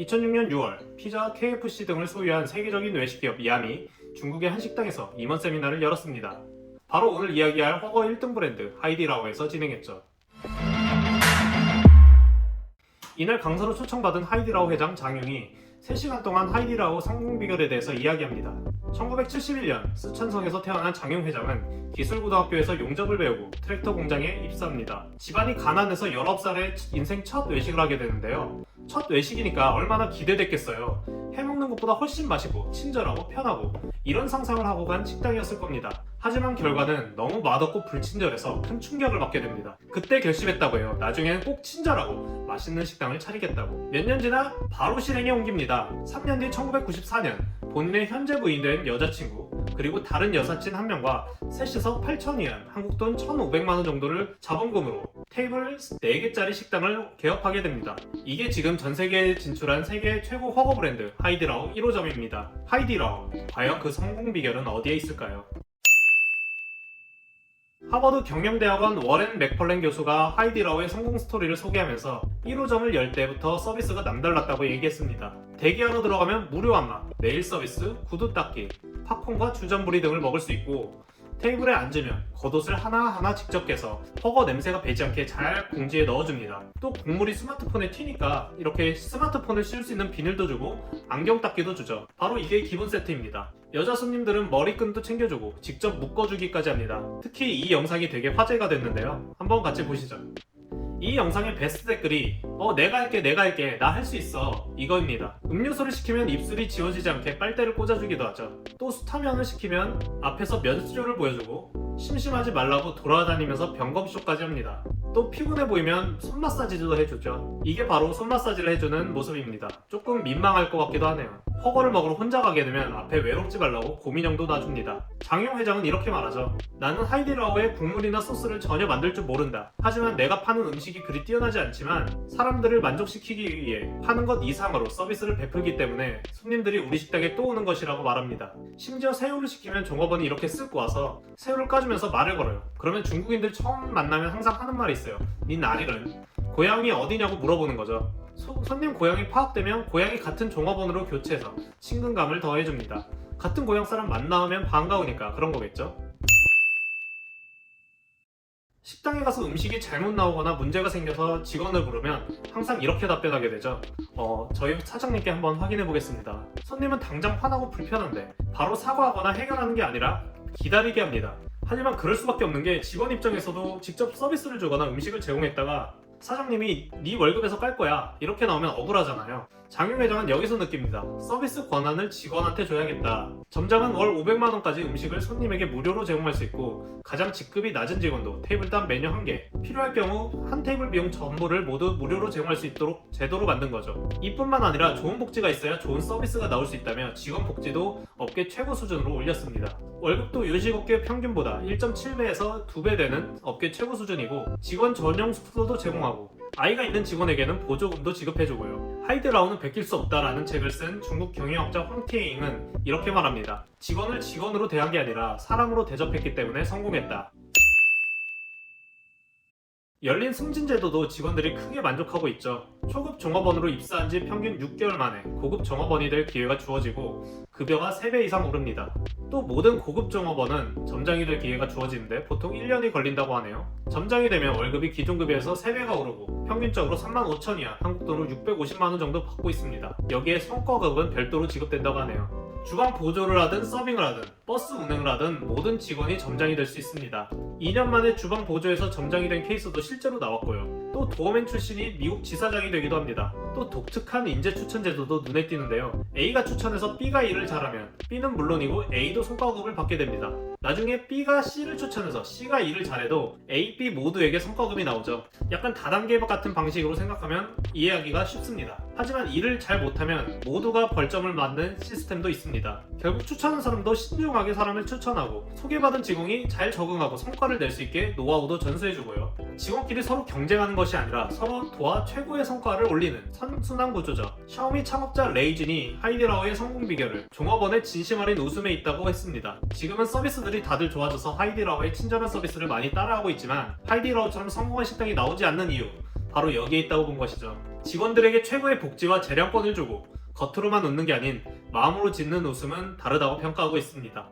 2006년 6월 피자와 KFC 등을 소유한 세계적인 외식기업 미암이 중국의 한 식당에서 임원 세미나를 열었습니다. 바로 오늘 이야기할 허거 1등 브랜드 하이디라오에서 진행했죠. 이날 강사로 초청받은 하이디라오 회장 장용이 3시간 동안 하이디라오 성공 비결에 대해서 이야기합니다. 1971년 쓰촨성에서 태어난 장용 회장은 기술고등학교에서 용접을 배우고 트랙터 공장에 입사합니다. 집안이 가난해서 19살에 인생 첫 외식을 하게 되는데요. 첫 외식이니까 얼마나 기대됐겠어요. 해먹는 것보다 훨씬 맛있고 친절하고 편하고 이런 상상을 하고 간 식당이었을 겁니다. 하지만 결과는 너무 맛없고 불친절해서 큰 충격을 받게 됩니다. 그때 결심했다고 해요. 나중에는 꼭 친절하고 맛있는 식당을 차리겠다고. 몇 년 지나 바로 실행에 옮깁니다. 3년 뒤 1994년 본인의 현재 부인된 여자친구 그리고 다른 여사친 한 명과 셋이서 8,000위안 한국 돈 1,500만원 정도를 자본금으로 테이블 4개짜리 식당을 개업하게 됩니다. 이게 지금 전 세계에 진출한 세계 최고 허거 브랜드 하이디라오 1호점입니다. 하이디라오, 과연 그 성공 비결은 어디에 있을까요? 하버드 경영대학원 워렌 맥펄렌 교수가 하이디라오의 성공 스토리를 소개하면서 1호점을 열 때부터 서비스가 남달랐다고 얘기했습니다. 대기하러 들어가면 무료 안마, 네일 서비스, 구두 닦기, 팝콘과 주전부리 등을 먹을 수 있고 테이블에 앉으면 겉옷을 하나하나 직접 깨서 허거 냄새가 배지 않게 잘 봉지에 넣어줍니다. 또 곡물이 스마트폰에 튀니까 이렇게 스마트폰을 씌울 수 있는 비닐도 주고 안경 닦기도 주죠. 바로 이게 기본 세트입니다. 여자 손님들은 머리끈도 챙겨주고 직접 묶어주기까지 합니다. 특히 이 영상이 되게 화제가 됐는데요. 한번 같이 보시죠. 이 영상의 베스트 댓글이 내가 할게 나 할 수 있어 이거입니다. 음료수를 시키면 입술이 지워지지 않게 빨대를 꽂아주기도 하죠. 또 수타면을 시키면 앞에서 면수조를 보여주고 심심하지 말라고 돌아다니면서 병검쇼까지 합니다. 또 피곤해 보이면 손 마사지도 해주죠. 이게 바로 손 마사지를 해주는 모습입니다. 조금 민망할 것 같기도 하네요. 허거를 먹으러 혼자 가게 되면 앞에 외롭지 말라고 고민형도 놔줍니다. 장용 회장은 이렇게 말하죠. 나는 하이디라오의 국물이나 소스를 전혀 만들 줄 모른다. 하지만 내가 파는 음식이 그리 뛰어나지 않지만 사람들을 만족시키기 위해 파는 것 이상으로 서비스를 베풀기 때문에 손님들이 우리 식당에 또 오는 것이라고 말합니다. 심지어 새우를 시키면 종업원이 이렇게 쓱 와서 새우를 까주면서 말을 걸어요. 그러면 중국인들 처음 만나면 항상 하는 말이 있어요. 니 나리는 고향이 어디냐고 물어보는 거죠. 손님 고향이 파악되면 고향이 같은 종업원으로 교체해서 친근감을 더해줍니다. 같은 고향 사람 만나면 반가우니까 그런 거겠죠? 식당에 가서 음식이 잘못 나오거나 문제가 생겨서 직원을 부르면 항상 이렇게 답변하게 되죠. 저희 사장님께 한번 확인해 보겠습니다. 손님은 당장 화나고 불편한데 바로 사과하거나 해결하는 게 아니라 기다리게 합니다. 하지만 그럴 수밖에 없는 게 직원 입장에서도 직접 서비스를 주거나 음식을 제공했다가 사장님이 네 월급에서 깔 거야 이렇게 나오면 억울하잖아요. 장용 회장은 여기서 느낍니다. 서비스 권한을 직원한테 줘야겠다. 점장은 월 500만원까지 음식을 손님에게 무료로 제공할 수 있고 가장 직급이 낮은 직원도 테이블당 메뉴 1개, 필요할 경우 한 테이블 비용 전부를 모두 무료로 제공할 수 있도록 제도로 만든 거죠. 이뿐만 아니라 좋은 복지가 있어야 좋은 서비스가 나올 수 있다며 직원 복지도 업계 최고 수준으로 올렸습니다. 월급도 요식업계 평균보다 1.7배에서 2배 되는 업계 최고 수준이고 직원 전용 숙소도 제공하고 아이가 있는 직원에게는 보조금도 지급해주고요. 하이디라오는 베낄 수 없다라는 책을 쓴 중국 경영학자 황티에잉은 이렇게 말합니다. 직원을 직원으로 대한 게 아니라 사람으로 대접했기 때문에 성공했다. 열린 승진 제도도 직원들이 크게 만족하고 있죠. 초급 종업원으로 입사한 지 평균 6개월 만에 고급 종업원이 될 기회가 주어지고 급여가 3배 이상 오릅니다. 또 모든 고급 종업원은 점장이 될 기회가 주어지는데 보통 1년이 걸린다고 하네요. 점장이 되면 월급이 기존 급여에서 3배가 오르고 평균적으로 35,000위안 한국 돈으로 650만원 정도 받고 있습니다. 여기에 성과급은 별도로 지급된다고 하네요. 주방 보조를 하든 서빙을 하든 버스 운행을 하든 모든 직원이 점장이 될 수 있습니다. 2년 만에 주방 보조에서 점장이 된 케이스도 실제로 나왔고요. 또 도어맨 출신이 미국 지사장이 되기도 합니다. 또 독특한 인재 추천 제도도 눈에 띄는데요. A가 추천해서 B가 일을 잘하면 B는 물론이고 A도 성과급을 받게 됩니다. 나중에 B가 C를 추천해서 C가 일을 잘해도 A, B 모두에게 성과급이 나오죠. 약간 다단계 같은 방식으로 생각하면 이해하기가 쉽습니다. 하지만 일을 잘 못하면 모두가 벌점을 맞는 시스템도 있습니다. 결국 추천한 사람도 신중하게 사람을 추천하고 소개받은 직원이 잘 적응하고 성과를 낼 수 있게 노하우도 전수해주고요. 직원끼리 서로 경쟁하는 것이 아니라 서로 도와 최고의 성과를 올리는 선순환 구조죠. 샤오미 창업자 레이진이 하이디라오의 성공 비결을 종업원의 진심 어린 웃음에 있다고 했습니다. 지금은 서비스들이 다들 좋아져서 하이디라오의 친절한 서비스를 많이 따라하고 있지만 하이디라오처럼 성공한 식당이 나오지 않는 이유 바로 여기에 있다고 본 것이죠. 직원들에게 최고의 복지와 재량권을 주고 겉으로만 웃는 게 아닌 마음으로 짓는 웃음은 다르다고 평가하고 있습니다.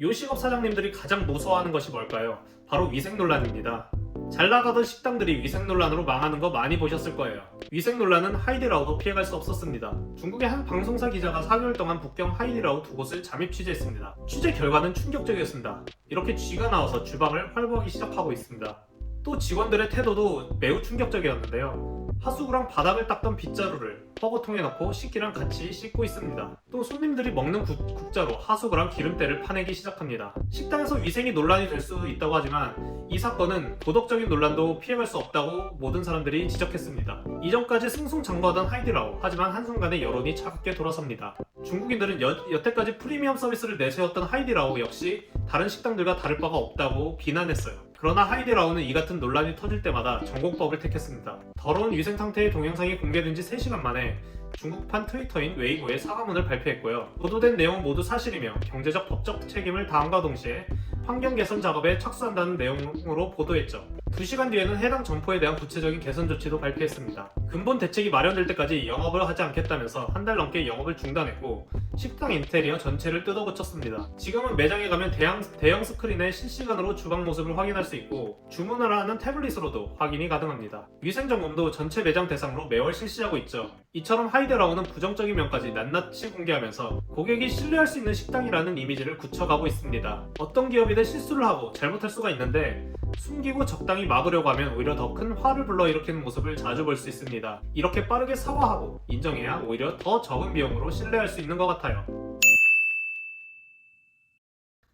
요식업 사장님들이 가장 무서워하는 것이 뭘까요? 바로 위생 논란입니다. 잘 나가던 식당들이 위생 논란으로 망하는 거 많이 보셨을 거예요. 위생 논란은 하이디라오도 피해갈 수 없었습니다. 중국의 한 방송사 기자가 4개월 동안 북경 하이디라오 두 곳을 잠입 취재했습니다. 취재 결과는 충격적이었습니다. 이렇게 쥐가 나와서 주방을 활보하기 시작하고 있습니다. 또 직원들의 태도도 매우 충격적이었는데요. 하수구랑 바닥을 닦던 빗자루를 허거통에 넣고 식기랑 같이 씻고 있습니다. 또 손님들이 먹는 국자로 하수구랑 기름때를 파내기 시작합니다. 식당에서 위생이 논란이 될 수 있다고 하지만 이 사건은 도덕적인 논란도 피해갈 수 없다고 모든 사람들이 지적했습니다. 이전까지 승승장구하던 하이디라오, 하지만 한순간에 여론이 차갑게 돌아섭니다. 중국인들은 여태까지 프리미엄 서비스를 내세웠던 하이디라오 역시 다른 식당들과 다를 바가 없다고 비난했어요. 그러나 하이디라오는 이 같은 논란이 터질 때마다 전공법을 택했습니다. 더러운 위생 상태의 동영상이 공개된 지 3시간 만에 중국판 트위터인 웨이보에 사과문을 발표했고요. 보도된 내용은 모두 사실이며 경제적 법적 책임을 다함과 동시에 환경 개선 작업에 착수한다는 내용으로 보도했죠. 2시간 뒤에는 해당 점포에 대한 구체적인 개선 조치도 발표했습니다. 근본 대책이 마련될 때까지 영업을 하지 않겠다면서 한 달 넘게 영업을 중단했고 식당 인테리어 전체를 뜯어고쳤습니다. 지금은 매장에 가면 대형 스크린에 실시간으로 주방 모습을 확인할 수 있고 주문을 하는 태블릿으로도 확인이 가능합니다. 위생 점검도 전체 매장 대상으로 매월 실시하고 있죠. 이처럼 하이디라오는 부정적인 면까지 낱낱이 공개하면서 고객이 신뢰할 수 있는 식당이라는 이미지를 굳혀가고 있습니다. 어떤 기업이든 실수를 하고 잘못할 수가 있는데 숨기고 적당히 막으려고 하면 오히려 더 큰 화를 불러일으키는 모습을 자주 볼 수 있습니다. 이렇게 빠르게 사과하고 인정해야 오히려 더 적은 비용으로 신뢰할 수 있는 것 같아요.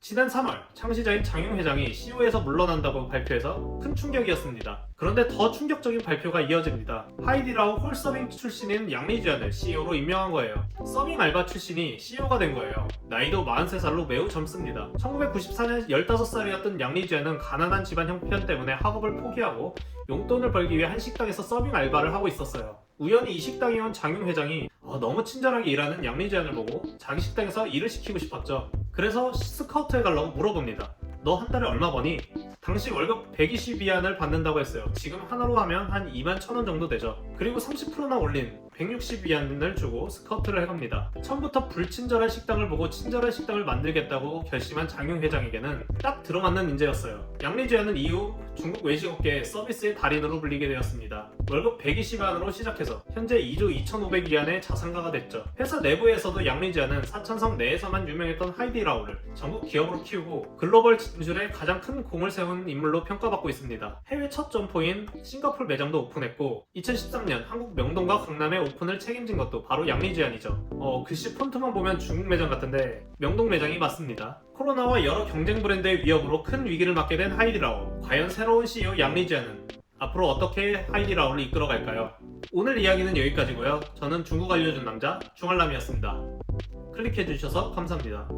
지난 3월 창시자인 장용 회장이 CEO에서 물러난다고 발표해서 큰 충격이었습니다. 그런데 더 충격적인 발표가 이어집니다. 하이디라오 홀서빙 출신인 양리지안을 CEO로 임명한 거예요. 서빙 알바 출신이 CEO가 된 거예요. 나이도 43살로 매우 젊습니다. 1994년 15살이었던 양리지안은 가난한 집안 형편 때문에 학업을 포기하고 용돈을 벌기 위해 한 식당에서 서빙 알바를 하고 있었어요. 우연히 이 식당에 온 장용 회장이 너무 친절하게 일하는 양리지안을 보고 자기 식당에서 일을 시키고 싶었죠. 그래서 스카우트에 가려고 물어봅니다. 너 한 달에 얼마 버니? 당시 월급 120위안을 받는다고 했어요. 지금 하나로 하면 한 21,000원 정도 되죠. 그리고 30%나 올린 160위안을 주고 스카우트를 해갑니다. 처음부터 불친절한 식당을 보고 친절한 식당을 만들겠다고 결심한 장용 회장에게는 딱 들어맞는 인재였어요. 양리지안은 이후 중국 외식업계의 서비스의 달인으로 불리게 되었습니다. 월급 120위안으로 시작해서 현재 2조 2,500위안의 자산가가 됐죠. 회사 내부에서도 양리지안은 사천성 내에서만 유명했던 하이디라오를 전국 기업으로 키우고 글로벌 진출에 가장 큰 공을 세운 인물로 평가받고 있습니다. 해외 첫 점포인 싱가포르 매장도 오픈했고 2013년 한국 명동과 강남의 오픈을 책임진 것도 바로 양리지안이죠. 글씨 폰트만 보면 중국 매장 같은데 명동 매장이 맞습니다. 코로나와 여러 경쟁 브랜드의 위협으로 큰 위기를 맞게 된 하이디라오. 과연 새로운 CEO 양리지안은 앞으로 어떻게 하이디라오를 이끌어갈까요? 오늘 이야기는 여기까지고요. 저는 중국 알려준 남자 중알람이었습니다. 클릭해주셔서 감사합니다.